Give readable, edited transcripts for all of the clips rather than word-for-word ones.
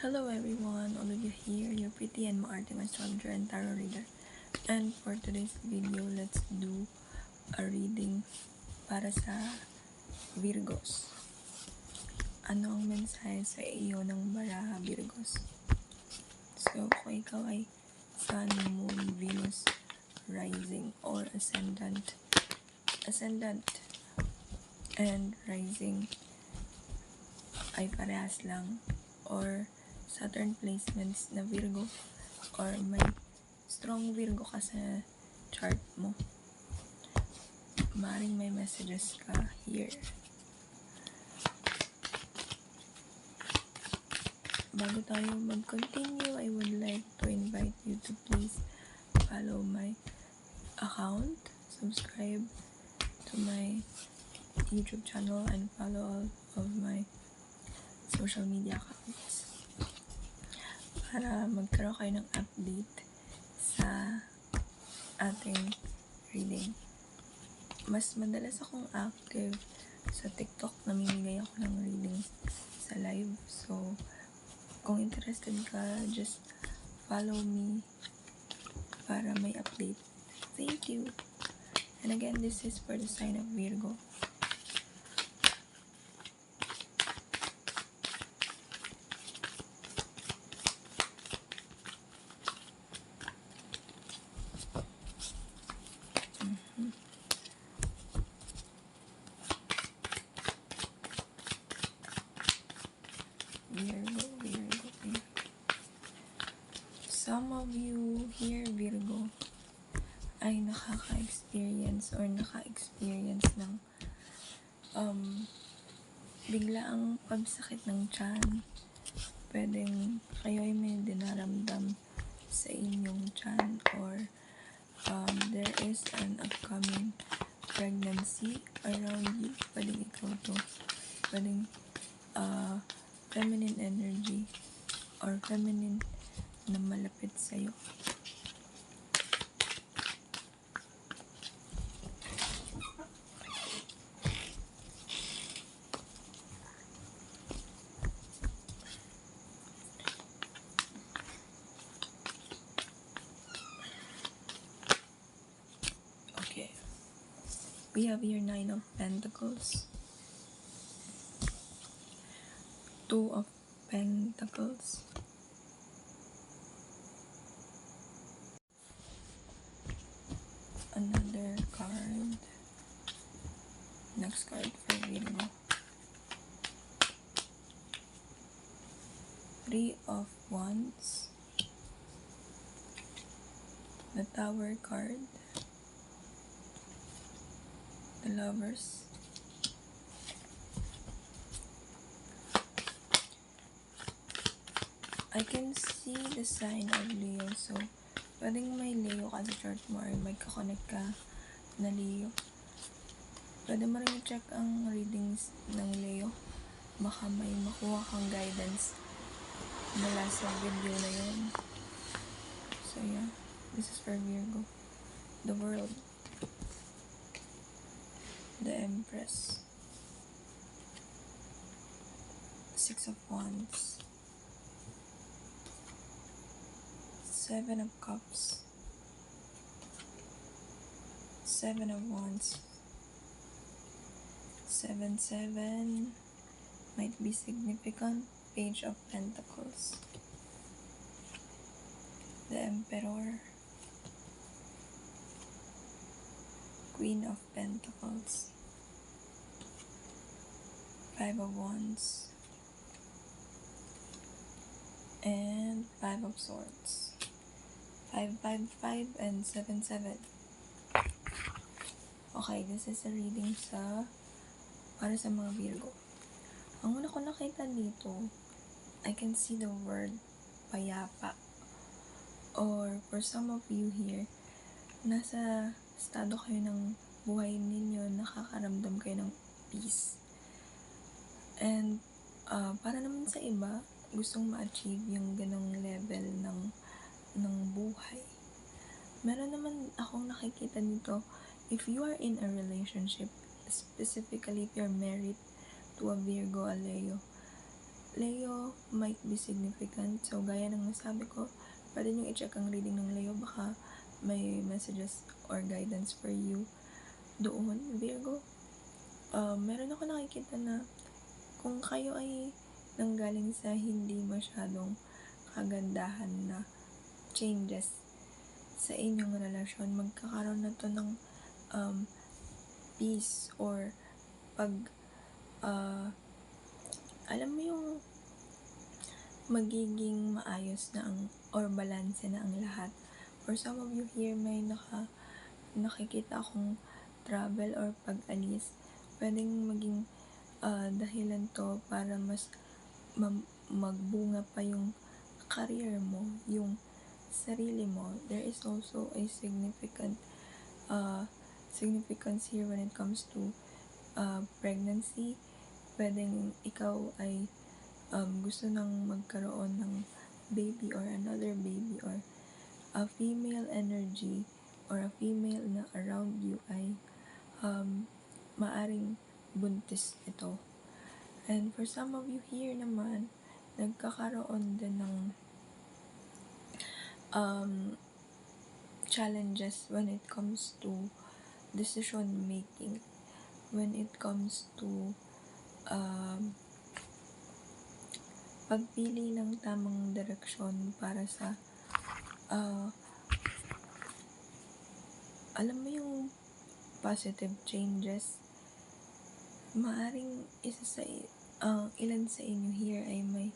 Hello everyone, Olivia here, your pretty and maarting astrologer and tarot reader. And for today's video, let's do a reading para sa Virgos. Ano ang mensahe sa iyo ng baraha Virgos? So, kung ikaw ay Sun, Moon, Venus, Rising, or Ascendant and Rising ay parehas lang, or Saturn placements na Virgo, or may strong Virgo ka sa chart mo, maaaring may messages ka here. Bago tayo mag-continue, I would like to invite you to please follow my account, subscribe to my YouTube channel, and follow all of my social media accounts para magkaroon kayo ng update sa ating reading. Mas madalas akong active sa TikTok, namimigay ako ng reading sa live. So, kung interested ka, just follow me para may update. Thank you! And again, this is for the sign of Virgo. Virgo. Some of you here, Virgo, ay nakaka-experience ng biglaang pagsakit ng tiyan. Pwedeng kayo ay may dinaramdam sa inyong tiyan, or there is an upcoming pregnancy around you. Pwedeng ikaw to. Pwedeng feminine energy or feminine na malapit sa'yo. Okay. We have here 9 of Pentacles, 2 of Pentacles, another card, next card for Virgo, 3 of Wands, the Tower card, the Lovers, I can see the sign of Leo. So, pwedeng may Leo ka sa chart mo, or may kakonect ka na Leo. Pwede mo rin i-check ang readings ng Leo. Baka may makuha kang guidance mula sa video na yun. So yeah, this is for Virgo. The World, the Empress, 6 of Wands, 7 of Cups, 7 of Wands, 7 might be significant, Page of Pentacles, the Emperor, Queen of Pentacles, 5 of Wands, and 5 of Swords. 5, 5, 5, and 7, 7. Okay, this is a reading para sa mga Virgo. Ang una ko nakita dito, I can see the word payapa. Or for some of you here, nasa estado kayo ng buhay ninyo, nakakaramdam kayo ng peace. And para naman sa iba, gustong ma-achieve yung ganong level ng buhay. Meron naman akong nakikita dito, if you are in a relationship, specifically if you're married to a Virgo, a Leo, Leo might be significant. So, gaya ng nasabi ko, pwede nyo i-check ang reading ng Leo. Baka may messages or guidance for you doon, Virgo. Meron ako nakikita na kung kayo ay nanggaling sa hindi masyadong kagandahan na changes sa inyong relasyon, magkakaroon na to ng peace or pag alam mo yung magiging maayos na ang or balance na ang lahat. For some of you here, may nakikita akong travel or pag-alis. Pwedeng maging dahilan to para mas magbunga pa yung career mo, yung sarili mo. There is also a significance here when it comes to pregnancy. Pwedeng ikaw ay gusto nang magkaroon ng baby or another baby, or a female energy or a female na around you ay maaring buntis ito. And for some of you here naman, nagkakaroon din ng challenges when it comes to decision making, when it comes to pagpili ng tamang direksyon para sa alam mo yung positive changes. Maaring isa sa ilan sa inyo here ay may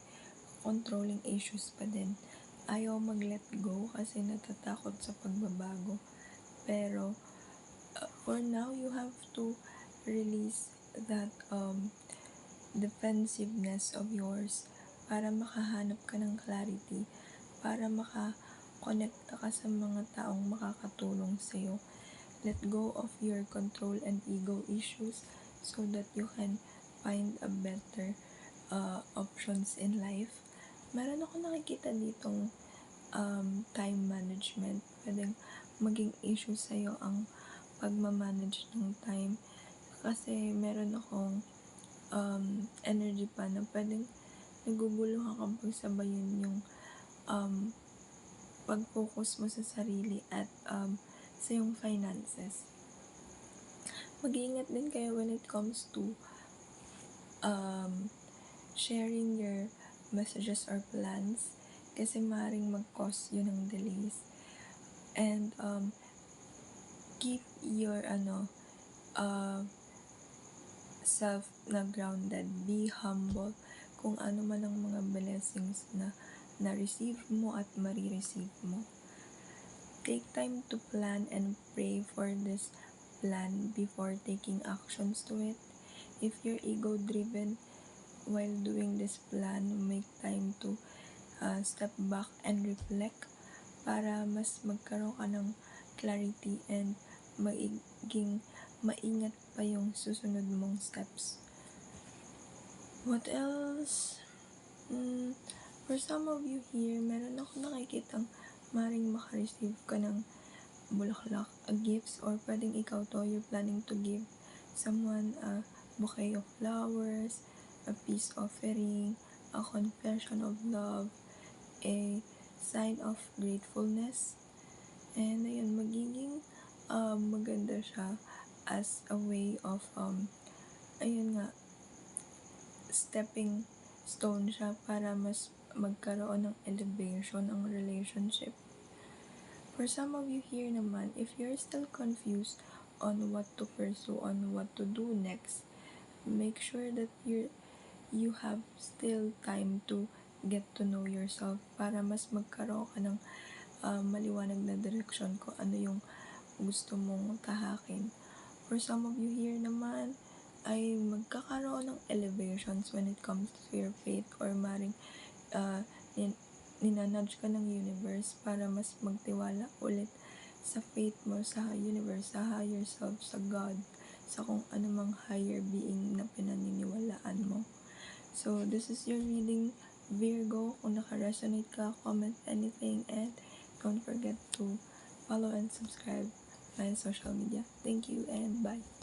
controlling issues pa din. Ayaw mag-let go kasi natatakot sa pagbabago. Pero for now, you have to release that defensiveness of yours para makahanap ka ng clarity, para makakonekta ka sa mga taong makakatulong sa'yo. Let go of your control and ego issues so that you can find a better options in life. Meron ako nakikita ditong time management. Pwedeng maging issue sa'yo ang pagmamanage ng time. Kasi meron akong energy pa na pwedeng naguguluhan kang pagsabayin yung pag-focus mo sa sarili at sa yung finances. Mag-iingat din kayo when it comes to sharing your messages or plans kasi maaaring mag-cause yun ng delays. And keep your self na grounded. Be humble kung ano man ang mga blessings na na-receive mo at marireceive mo. Take time to plan and pray for this plan before taking actions to it. If you're ego-driven while doing this plan, make time to step back and reflect para mas magkaroon ka ng clarity and magiging maingat pa yung susunod mong steps. What else? For some of you here, meron ako nakikitang maring makareceive ka ng bulaklak, gifts, or pwedeng ikaw to, you're planning to give someone a bouquet of flowers, a peace offering, a confession of love, a sign of gratefulness. And ayun, magiging maganda siya as a way of ayun nga, stepping stone siya para mas magkaroon ng elevation ang relationship. For some of you here naman, if you're still confused on what to pursue, on what to do next, make sure that you have still time to get to know yourself para mas magkaroon ka ng maliwanag na direksyon kung ano yung gusto mong tahakin. For some of you here naman, ay magkakaroon ng elevations when it comes to your faith, or maring ninanudge ka ng universe para mas magtiwala ulit sa faith mo, sa universe, sa higher self, sa God, sa kung anumang higher being na pinaniniwalaan mo. So, this is your reading, Virgo. Kung naka-resonate ka, comment anything, and don't forget to follow and subscribe my social media. Thank you and bye.